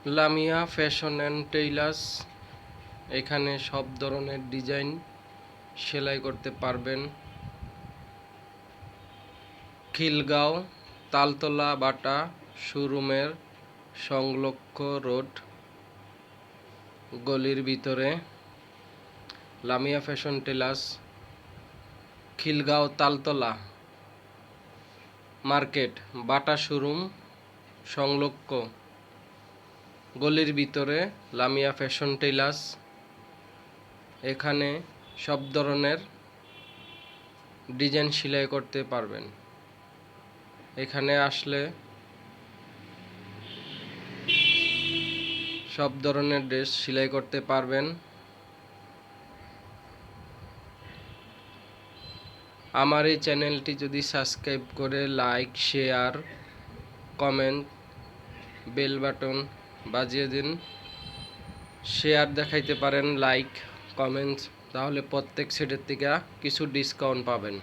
Lamia fashion and tailors, এখানে সব ধরনের ডিজাইন সেলাই করতে পারবেন। খিলগাঁও তালতলা বাটা শোরুমের সংলক্ষ রোড গলির ভিতরে Lamia fashion tailors, Khilgaon Taltala market Bata showroom সংলক্ষ গলির ভিতরে লামিয়া ফ্যাশন টেলার্স। এখানে সব ধরনের ডিজাইন সেলাই করতে পারবেন। এখানে আসলে সব ধরনের ড্রেস সেলাই করতে পারবেন। আমার এই চ্যানেলটি যদি সাবস্ক্রাইব করে like, share, comment, bell button বাজিয়ে দিন। শেয়ার দেখাইতে পারেন, লাইক, কমেন্টস, তাহলে প্রত্যেক সেটের থেকে কিছু ডিসকাউন্ট পাবেন।